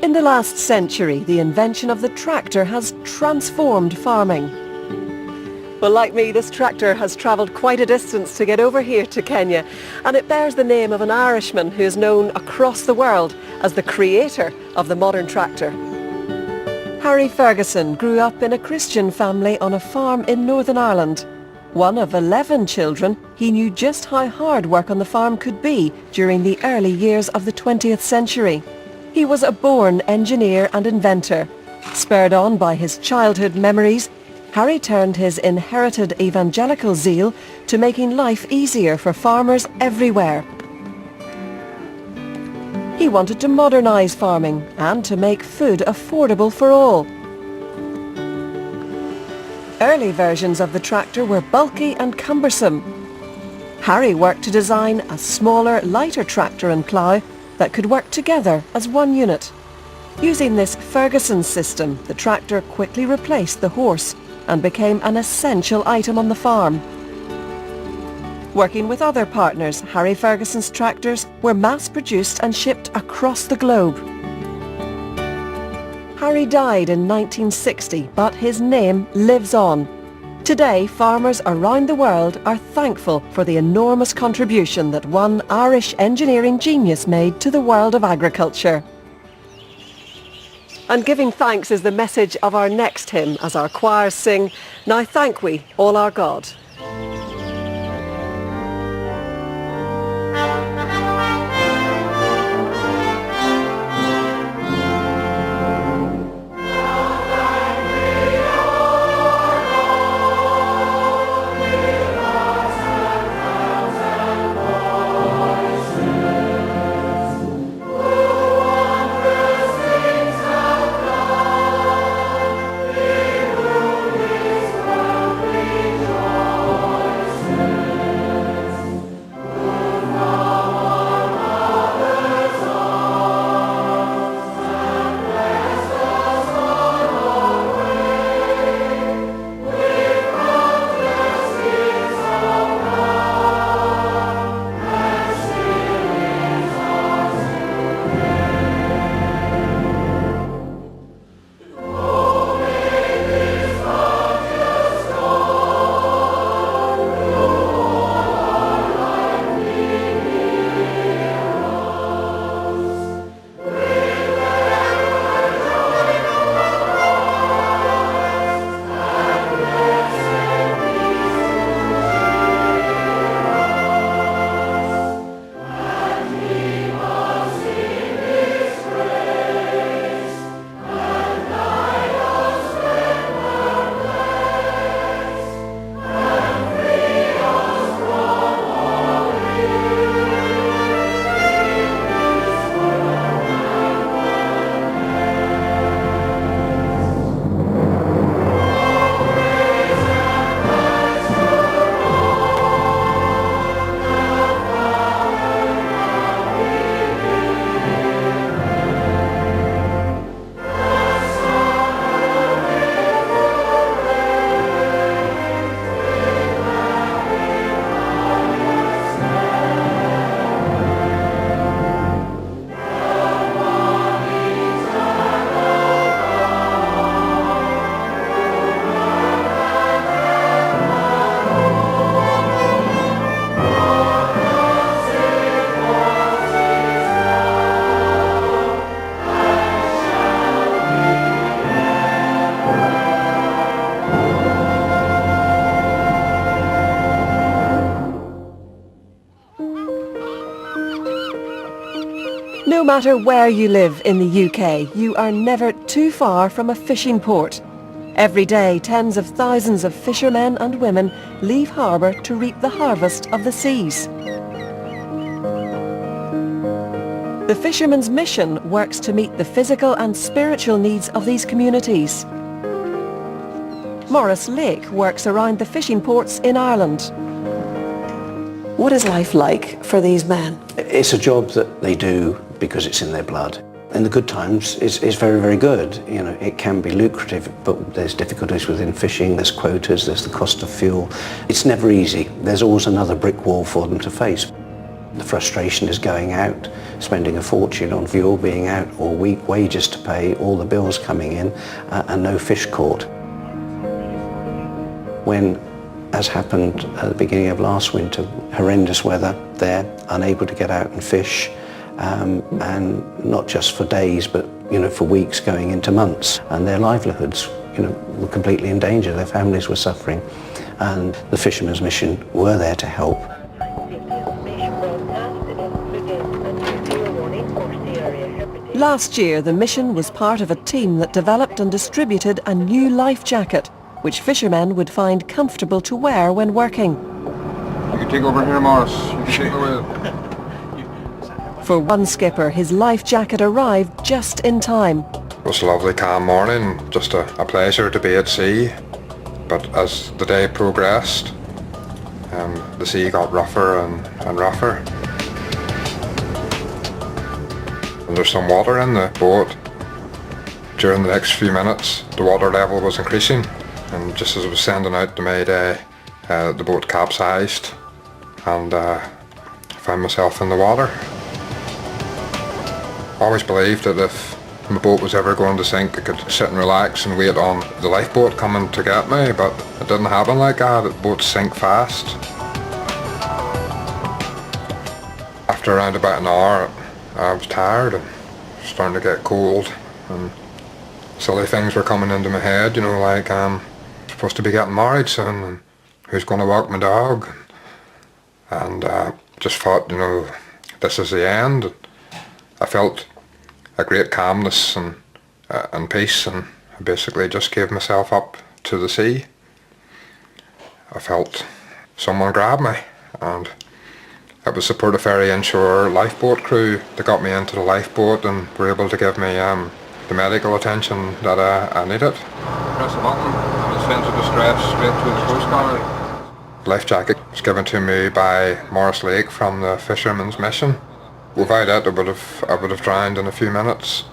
In the last century, the invention of the tractor has transformed farming. Well, like me, this tractor has travelled quite a distance to get over here to Kenya, and it bears the name of an Irishman who is known across the world as the creator of the modern tractor. Harry Ferguson grew up in a Christian family on a farm in Northern Ireland. One of 11 children, he knew just how hard work on the farm could be during the early years of the 20th century. He was a born engineer and inventor. Spurred on by his childhood memories, Harry turned his inherited evangelical zeal to making life easier for farmers everywhere. He wanted to modernise farming and to make food affordable for all. Early versions of the tractor were bulky and cumbersome. Harry worked to design a smaller, lighter tractor and plough that could work together as one unit. Using this Ferguson system, the tractor quickly replaced the horse and became an essential item on the farm. Working with other partners, Harry Ferguson's tractors were mass-produced and shipped across the globe. Harry died in 1960, but his name lives on. Today, farmers around the world are thankful for the enormous contribution that one Irish engineering genius made to the world of agriculture. And giving thanks is the message of our next hymn as our choirs sing, "Now thank we all our God." No matter where you live in the UK, you are never too far from a fishing port. Every day, tens of thousands of fishermen and women leave harbour to reap the harvest of the seas. The fisherman's mission works to meet the physical and spiritual needs of these communities. Morris Lake works around the fishing ports in Ireland. What is life like for these men? It's a job that they do because it's in their blood. In the good times, it's very, very good. You know, it can be lucrative, but there's difficulties within fishing, there's quotas, there's the cost of fuel. It's never easy. There's always another brick wall for them to face. The frustration is going out, spending a fortune on fuel being out, or weak wages to pay, all the bills coming in, and no fish caught. When, as happened at the beginning of last winter, horrendous weather, they're unable to get out and fish, and not just for days, but for weeks going into months, and their livelihoods were completely in danger. Their families were suffering, and the Fishermen's Mission were there to help. Last year, the mission was part of a team that developed and distributed a new life jacket, which fishermen would find comfortable to wear when working. You can take over here, Morris. You can take the wheel. For one skipper, his life jacket arrived just in time. It was a lovely calm morning, just a pleasure to be at sea. But as the day progressed, the sea got rougher and rougher. And there's some water in the boat. During the next few minutes, the water level was increasing, and just as it was sending out the mayday, the boat capsized, and I found myself in the water. I always believed that if my boat was ever going to sink, I could sit and relax and wait on the lifeboat coming to get me, but it didn't happen like that. The boats sink fast. After around about an hour, I was tired and starting to get cold, and silly things were coming into my head, like I'm supposed to be getting married soon, and who's going to walk my dog, and just thought, this is the end. I felt a great calmness and peace, and I basically just gave myself up to the sea. I felt someone grab me, and it was the Port-of-Ferry inshore lifeboat crew that got me into the lifeboat and were able to give me the medical attention that I needed. Press the button and it sends a distress straight to the Coast Guard. The life jacket was given to me by Morris Lake from the Fishermen's Mission. Without it, I would have drowned in a few minutes.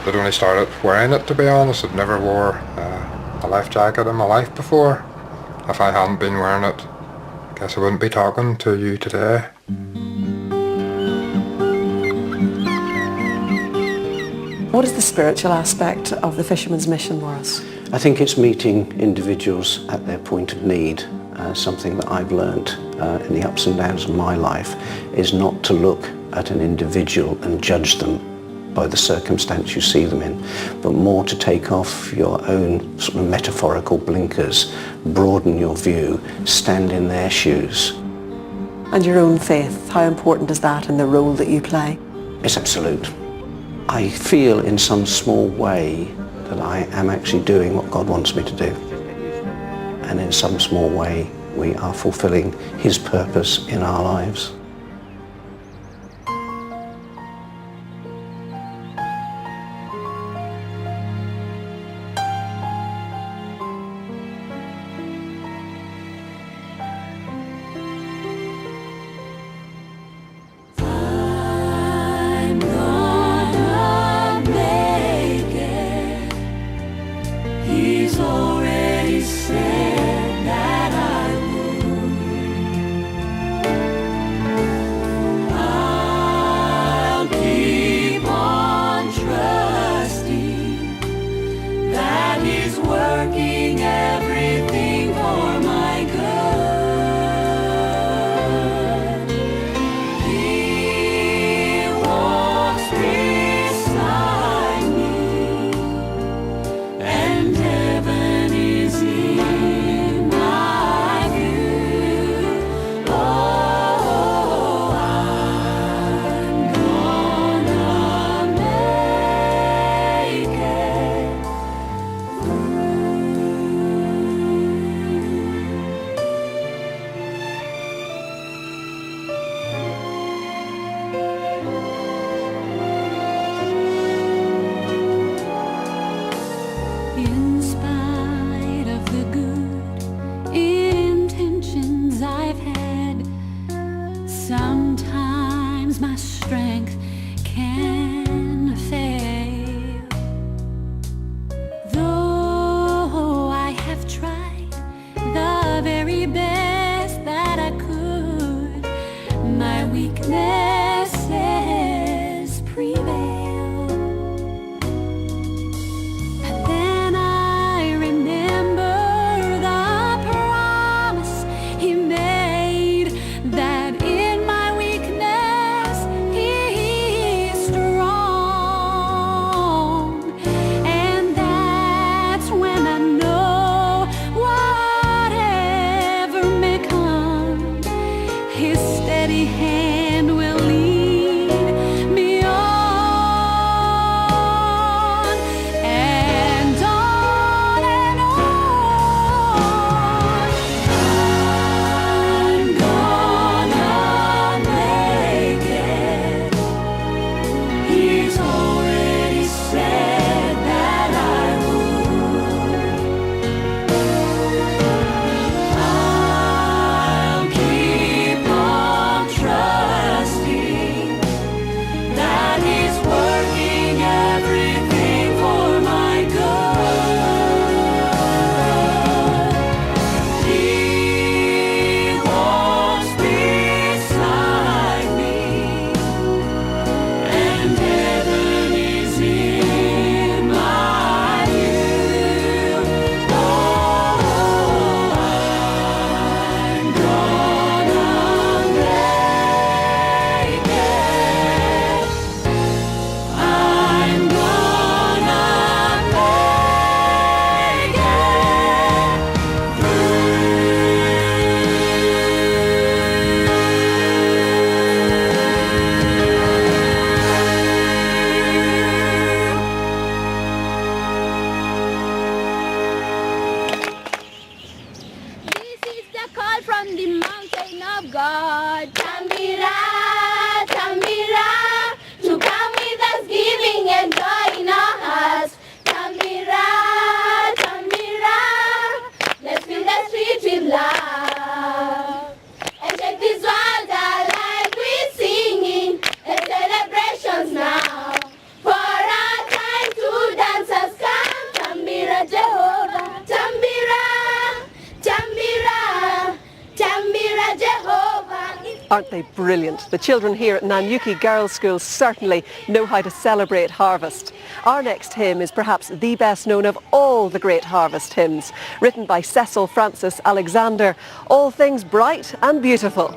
I'd only started wearing it, to be honest. I'd never wore a life jacket in my life before. If I hadn't been wearing it, I guess I wouldn't be talking to you today. What is the spiritual aspect of the Fishermen's Mission, Morris? I think it's meeting individuals at their point of need. Something that I've learnt in the ups and downs of my life is not to look at an individual and judge them by the circumstance you see them in, but more to take off your own sort of metaphorical blinkers, broaden your view, stand in their shoes. And your own faith, how important is that in the role that you play? It's absolute. I feel in some small way that I am actually doing what God wants me to do. And in some small way, we are fulfilling His purpose in our lives. He's already said that I would. I'll keep on trusting that He's working everything for my good. He walks beside me, and heaven is in my view. Oh, I'm gonna make it through. In spite of the good intentions I've had, sometimes my strength can fail. Though I have tried the very best that I could, weaknesses prevail. But then I remember the promise he made, that in my weakness he is strong. And that's when I know whatever may come, his steady hand will lead me on and on and on. I'm gonna make it. He's already said that I would. I'll keep on trusting that he's working everything for my good. He walks beside me, and heaven is in my view. Oh, I'm gonna make it. I'm gonna This is the call from the mountain of God. Tambira, Tambira, to come with us, giving and joy in our hearts. Tambira, Tambira, let's fill the streets with love. And check this world alive with singing and celebrations now. For our time to dance has come. Tambira Jehovah, Tambira, Tambira, Tambira Jehovah. Aren't they brilliant? The children here at Nanyuki Girls' School certainly know how to celebrate harvest. Our next hymn is perhaps the best known of all the great harvest hymns, written by Cecil Francis Alexander, All Things Bright and Beautiful.